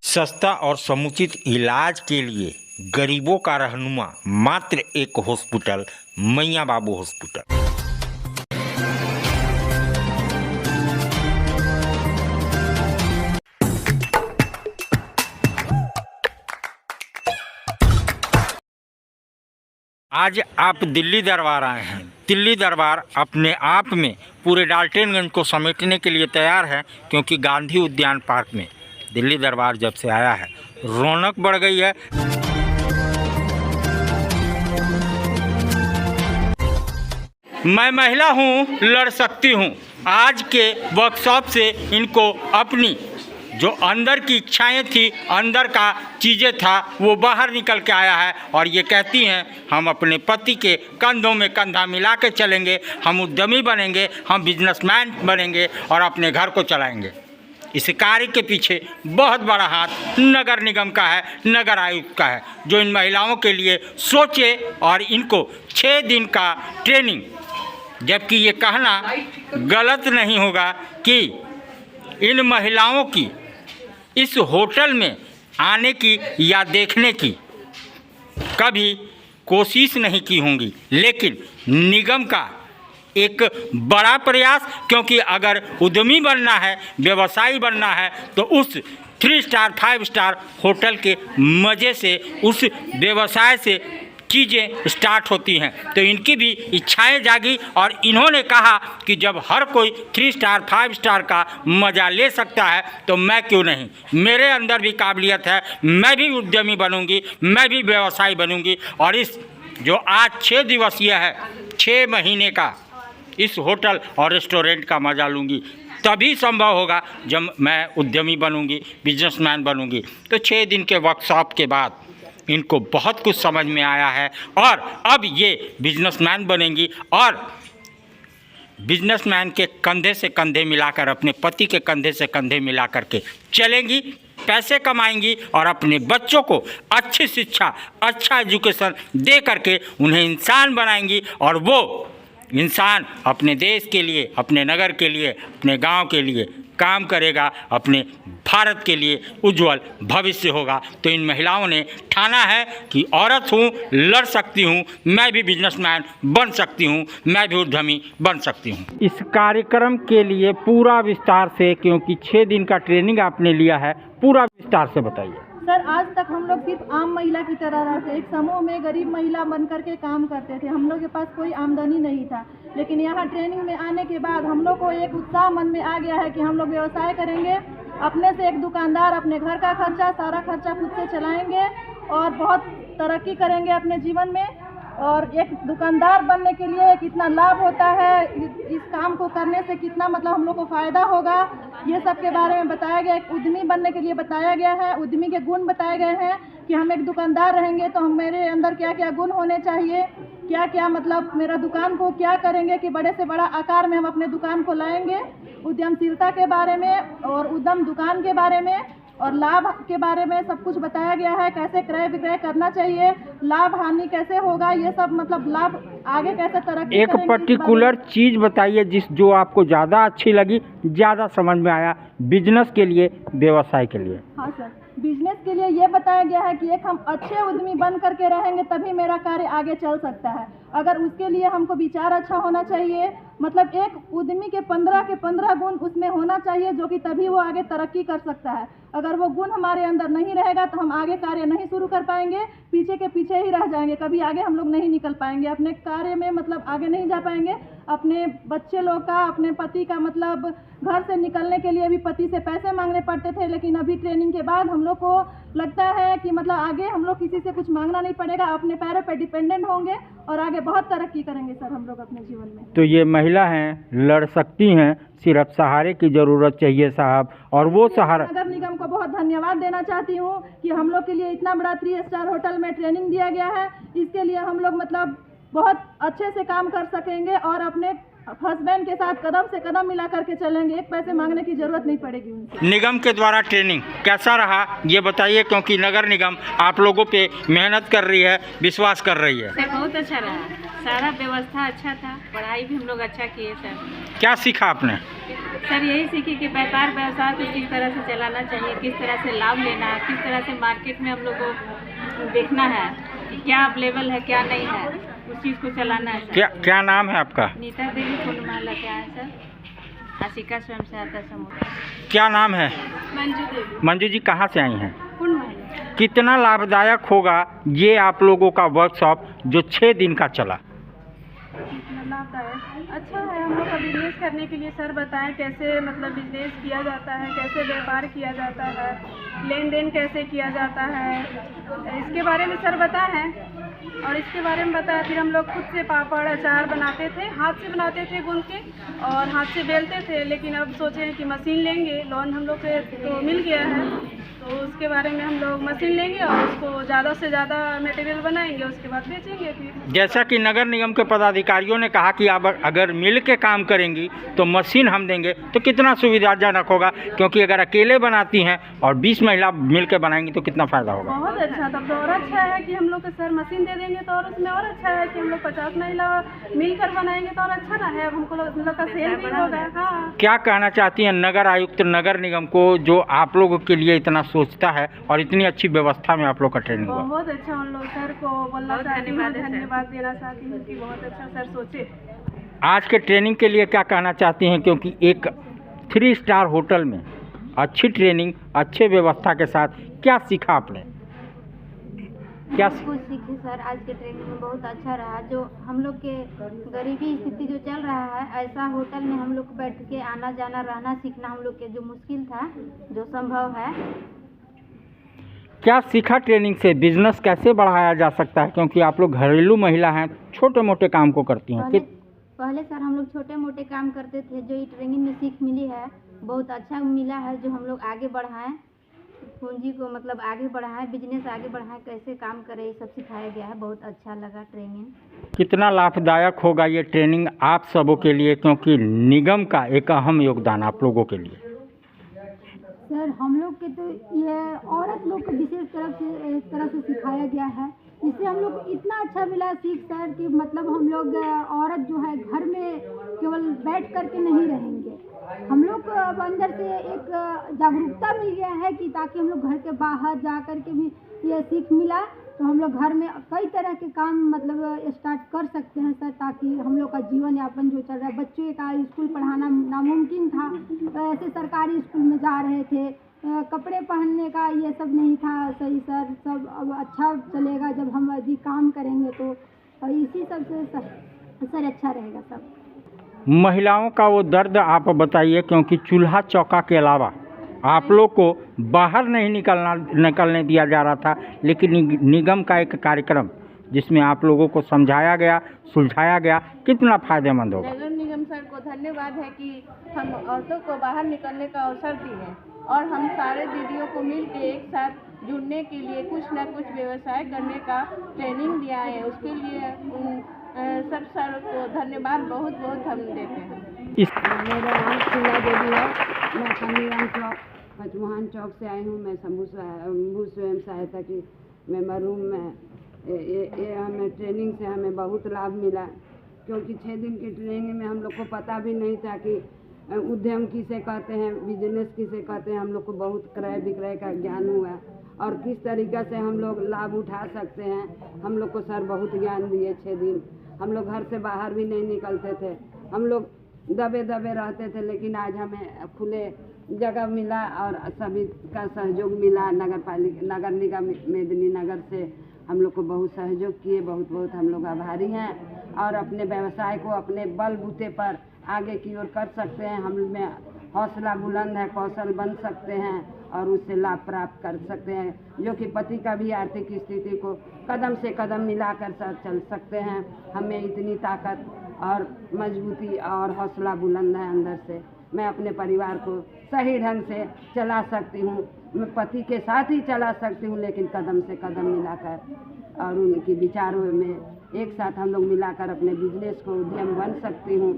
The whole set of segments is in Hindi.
सस्ता और समुचित इलाज के लिए गरीबों का रहनुमा मात्र एक हॉस्पिटल, मैया बाबू हॉस्पिटल। आज आप दिल्ली दरबार आए हैं। दिल्ली दरबार अपने आप में पूरे डाल्टनगंज को समेटने के लिए तैयार है, क्योंकि गांधी उद्यान पार्क में दिल्ली दरबार जब से आया है रौनक बढ़ गई है। मैं महिला हूँ, लड़ सकती हूँ। आज के वर्कशॉप से इनको अपनी जो अंदर की इच्छाएं थी, अंदर का चीज़ें था, वो बाहर निकल के आया है और ये कहती हैं हम अपने पति के कंधों में कंधा मिला के चलेंगे, हम उद्यमी बनेंगे, हम बिजनेसमैन बनेंगे और अपने घर को चलाएंगे। इस कार्य के पीछे बहुत बड़ा हाथ नगर निगम का है, नगर आयुक्त का है, जो इन महिलाओं के लिए सोचे और इनको 6 दिन का ट्रेनिंग, जबकि ये कहना गलत नहीं होगा कि इन महिलाओं की इस होटल में आने की या देखने की कभी कोशिश नहीं की होंगी, लेकिन निगम का एक बड़ा प्रयास, क्योंकि अगर उद्यमी बनना है, व्यवसायी बनना है, तो उस 3 स्टार 5 स्टार होटल के मज़े से, उस व्यवसाय से चीज़ें स्टार्ट होती हैं। तो इनकी भी इच्छाएं जागी और इन्होंने कहा कि जब हर कोई 3 स्टार 5 स्टार का मज़ा ले सकता है तो मैं क्यों नहीं, मेरे अंदर भी काबिलियत है, मैं भी उद्यमी बनूंगी, मैं भी व्यवसायी बनूंगी। और इस जो आज 6 दिवसीय है, 6 महीने का इस होटल और रेस्टोरेंट का मज़ा लूँगी, तभी संभव होगा जब मैं उद्यमी बनूंगी, बिजनेसमैन बनूंगी। तो 6 दिन के वर्कशॉप के बाद इनको बहुत कुछ समझ में आया है और अब ये बिजनेसमैन बनेंगी और बिजनेसमैन के कंधे से कंधे मिलाकर, अपने पति के कंधे से कंधे मिलाकर के चलेंगी, पैसे कमाएंगी और अपने बच्चों को अच्छी शिक्षा, अच्छा एजुकेशन दे करके उन्हें इंसान बनाएंगी। और वो इंसान अपने देश के लिए, अपने नगर के लिए, अपने गांव के लिए काम करेगा, अपने भारत के लिए उज्जवल भविष्य होगा। तो इन महिलाओं ने ठाना है कि औरत हूँ, लड़ सकती हूँ, मैं भी बिजनेसमैन बन सकती हूँ, मैं भी उद्यमी बन सकती हूँ। इस कार्यक्रम के लिए पूरा विस्तार से, क्योंकि 6 दिन का ट्रेनिंग आपने लिया है, पूरा विस्तार से बताइए। सर, आज तक हम लोग सिर्फ आम महिला की तरह रहते, एक समूह में गरीब महिला बन करके काम करते थे। हम लोग के पास कोई आमदनी नहीं था, लेकिन यहाँ ट्रेनिंग में आने के बाद हम लोग को एक उत्साह मन में आ गया है कि हम लोग व्यवसाय करेंगे, अपने से एक दुकानदार, अपने घर का खर्चा, सारा खर्चा खुद से चलाएंगे और बहुत तरक्की करेंगे अपने जीवन में। और एक दुकानदार बनने के लिए कितना लाभ होता है, इस काम को करने से कितना मतलब हम लोग को फ़ायदा होगा, ये सब के बारे में बताया गया। एक उद्यमी बनने के लिए बताया गया है, उद्यमी के गुण बताए गए हैं कि हम एक दुकानदार रहेंगे तो हम मेरे अंदर क्या क्या गुण होने चाहिए, क्या क्या मतलब मेरा दुकान को क्या करेंगे कि बड़े से बड़ा आकार में हम अपने दुकान को लाएंगे। उद्यमशीलता के बारे में और उद्यम दुकान के बारे में और लाभ के बारे में सब कुछ बताया गया है, कैसे क्रय विक्रय करना चाहिए, लाभ हानि कैसे होगा, ये सब मतलब लाभ आगे कैसे तरक्की एक पर्टिकुलर चीज़ बताइए जो आपको ज़्यादा अच्छी लगी, ज़्यादा समझ में आया बिजनेस के लिए, व्यवसाय के लिए। हाँ सर, बिजनेस के लिए ये बताया गया है कि एक हम अच्छे उद्यमी बन करके रहेंगे तभी मेरा कार्य आगे चल सकता है। अगर उसके लिए हमको विचार अच्छा होना चाहिए, मतलब एक उद्यमी के 15 गुण उसमें होना चाहिए, जो कि तभी वो आगे तरक्की कर सकता है। अगर वो गुण हमारे अंदर नहीं रहेगा तो हम आगे कार्य नहीं शुरू कर पाएंगे, पीछे के पीछे ही रह जाएंगे, कभी आगे हम लोग नहीं निकल पाएंगे अपने कार्य में, मतलब आगे नहीं जा पाएंगे। अपने बच्चे लोग का, अपने पति का, मतलब घर से निकलने के लिए भी पति से पैसे मांगने पड़ते थे, लेकिन अभी ट्रेनिंग के बाद हम लोग को लगता है कि मतलब आगे हम लोग किसी से कुछ मांगना नहीं पड़ेगा, अपने पैरों पे डिपेंडेंट होंगे और आगे बहुत तरक्की करेंगे सर हम लोग अपने जीवन में। तो ये महिला हैं, लड़ सकती हैं, सिर्फ सहारे की ज़रूरत चाहिए साहब, और वो सहारा। नगर निगम को बहुत धन्यवाद देना चाहती हूँ कि हम लोग के लिए इतना बड़ा 3 स्टार होटल में ट्रेनिंग दिया गया है। इसके लिए हम लोग मतलब बहुत अच्छे से काम कर सकेंगे और अपने हस्बैंड के साथ कदम से कदम मिला करके चलेंगे, एक पैसे मांगने की जरूरत नहीं पड़ेगी उनसे। निगम के द्वारा ट्रेनिंग कैसा रहा ये बताइए, क्योंकि नगर निगम आप लोगों पे मेहनत कर रही है, विश्वास कर रही है। बहुत अच्छा रहा सारा व्यवस्था अच्छा था, पढ़ाई भी हम लोग अच्छा किए सर। क्या सीखा आपने? सर यही सीखे कि व्यापार व्यवसाय को किस तरह से चलाना चाहिए, किस तरह से लाभ लेना है, किस तरह से मार्केट में हम लोग को देखना है कि क्या अवेलेबल है क्या नहीं है, उस चीज़ को चलाना है सर। क्या नाम है आपका? नीता देवी कुंड महला से आए सर, आशिका स्वयं सहायता समूह। क्या नाम है? मंजू देवी। मंजू जी कहाँ से आई हैं? कुंड महला। कितना लाभदायक होगा ये आप लोगों का वर्कशॉप जो 6 दिन का चला? लाभदायक अच्छा है। हम लोग का बिजनेस करने के लिए सर बताएं कैसे मतलब बिजनेस किया जाता है, कैसे व्यापार किया जाता है, लेन देन कैसे किया जाता है, इसके बारे में सर बताए हैं। और इसके बारे में बताया फिर हम लोग खुद से पापड़ अचार बनाते थे, हाथ से बनाते थे गूंद के और हाथ से बेलते थे। लेकिन अब सोचे हैं कि मशीन लेंगे, लोन हम लोग के तो मिल गया है, तो उसके बारे में हम लोग मशीन लेंगे और उसको ज़्यादा से ज़्यादा मटेरियल बनाएंगे, उसके बाद बेचेंगे। फिर जैसा कि नगर निगम के पदाधिकारियों ने कहा कि आप अगर मिल के काम करेंगी तो मशीन हम देंगे, तो कितना सुविधाजनक होगा, क्योंकि अगर अकेले बनाती हैं और 20 महिला मिल के बनाएंगी तो कितना फ़ायदा होगा। बहुत अच्छा, तब तो और अच्छा है कि हम लोग को सर मशीन दे देंगे तो और उसमें और अच्छा है कि हम लोग 50 महिला मिलकर बनाएंगे तो और अच्छा ना है, हमको लोग का सेल भी होगा। हाँ, क्या कहना चाहती हैं नगर आयुक्त नगर निगम को जो आप लोगों के लिए इतना सोचता है और इतनी अच्छी व्यवस्था में आप लोग का ट्रेनिंग हुआ? बहुत अच्छा। उन लोग सर को बोलना चाहती हूँ, धन्यवाद देना चाहती हूँ कि बहुत अच्छा सर सोचे। आज के ट्रेनिंग के लिए क्या कहना चाहती हैं, क्योंकि एक 3 स्टार होटल में अच्छी ट्रेनिंग अच्छे व्यवस्था के साथ क्या सीखा आपने? क्या कुछ सीखे सर, आज के ट्रेनिंग में बहुत अच्छा रहा। जो हम लोग के गरीबी स्थिति जो चल रहा है, ऐसा होटल में हम लोग बैठ के आना जाना रहना सीखना हम लोग के जो मुश्किल था, जो संभव है। क्या सीखा ट्रेनिंग से? बिजनेस कैसे बढ़ाया जा सकता है, क्योंकि आप लोग घरेलू महिला हैं, छोटे मोटे काम को करती हैं। पहले सर हम लोग छोटे मोटे काम करते थे, जो ये ट्रेनिंग में सीख मिली है बहुत अच्छा मिला है, जो हम लोग आगे बढ़ाएं, पूंजी को मतलब आगे बढ़ाएं, बिजनेस आगे बढ़ाएं, कैसे काम करें, ये सब सिखाया गया है। बहुत अच्छा लगा ट्रेनिंग। कितना लाभदायक होगा ये ट्रेनिंग आप सबों के लिए, क्योंकि निगम का एक अहम योगदान आप लोगों के लिए? सर हम लोग के तो ये औरत लोग को विशेष तरह से सिखाया गया है, इससे हम लोग को इतना अच्छा मिला सीख सर कि मतलब हम लोग औरत जो है घर में केवल बैठ कर के नहीं रहेंगे, हम लोग को अब अंदर से एक जागरूकता मिल गया है कि ताकि हम लोग घर के बाहर जा कर के भी ये सीख मिला, तो हम लोग घर में कई तरह के काम मतलब स्टार्ट कर सकते हैं सर, ताकि हम लोग का जीवन यापन जो चल रहा है, बच्चे का स्कूल पढ़ाना नामुमकिन था, तो ऐसे सरकारी स्कूल में जा रहे थे, कपड़े पहनने का ये सब नहीं था सही सर, सब अब अच्छा चलेगा जब हम यदि काम करेंगे तो इसी सब से सर अच्छा रहेगा सब। महिलाओं का वो दर्द आप बताइए, क्योंकि चूल्हा चौका के अलावा आप लोग को बाहर नहीं निकलने दिया जा रहा था, लेकिन निगम का एक कार्यक्रम जिसमें आप लोगों को समझाया गया, सुलझाया गया, कितना फ़ायदेमंद होगा। नगर निगम सर को धन्यवाद है कि हम औरतों को बाहर निकलने का अवसर दिए और हम सारे दीदियों को मिल के एक साथ जुड़ने के लिए कुछ न कुछ व्यवसाय करने का ट्रेनिंग दिया है, उसके लिए सब सर को धन्यवाद बहुत बहुत हम देते हैं। मेरा नाम शीला देवी है, मैं खमीराम चौक पचमोहन चौक से आई हूँ। मैं शंभू स्वयं सहायता की मेंबर हूँ। मैं ये हमें ट्रेनिंग से हमें बहुत लाभ मिला, क्योंकि 6 दिन की ट्रेनिंग में हम लोग को पता भी नहीं था कि उद्यम किसे कहते हैं, बिजनेस किसे कहते हैं। हम लोग को बहुत क्रय विक्रय का ज्ञान हुआ और किस तरीक़ा से हम लोग लाभ उठा सकते हैं। हम लोग को सर बहुत ज्ञान दिए। 6 दिन हम लोग घर से बाहर भी नहीं निकलते थे, हम लोग दबे रहते थे, लेकिन आज हमें खुले जगह मिला और सभी का सहयोग मिला। नगर निगम मेदिनीनगर से हम लोग को बहुत सहयोग किए, बहुत बहुत हम लोग आभारी हैं और अपने व्यवसाय को अपने बलबूते पर आगे की ओर कर सकते हैं। हम में हौसला बुलंद है, कौशल बन सकते हैं और उससे लाभ प्राप्त कर सकते हैं, जो कि पति का भी आर्थिक स्थिति को कदम से कदम मिलाकर चल सकते हैं। हमें इतनी ताकत और मजबूती और हौसला बुलंद है अंदर से। मैं अपने परिवार को सही ढंग से चला सकती हूँ, मैं पति के साथ ही चला सकती हूँ, लेकिन कदम से कदम मिलाकर और उनकी विचारों में एक साथ हम लोग मिलाकर अपने बिजनेस को उद्यम बन सकती हूँ।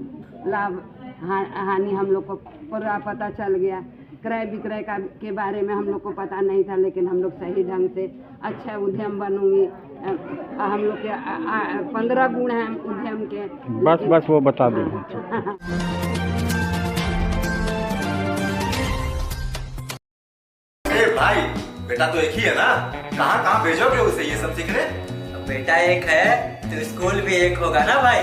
लाभ हानि हम लोग को पूरा पता चल गया। क्रय विक्रय के बारे में हम लोग को पता नहीं था, लेकिन हम लोग सही ढंग से अच्छा उद्यम बनूंगी, हम लोग के 15 गुण हैं उद्यम के। बस वो बता दें। अरे भाई, बेटा तो एक ही है ना, कहाँ भेजोगे उसे ये सब सीखने? बेटा एक है तो स्कूल भी एक होगा ना भाई।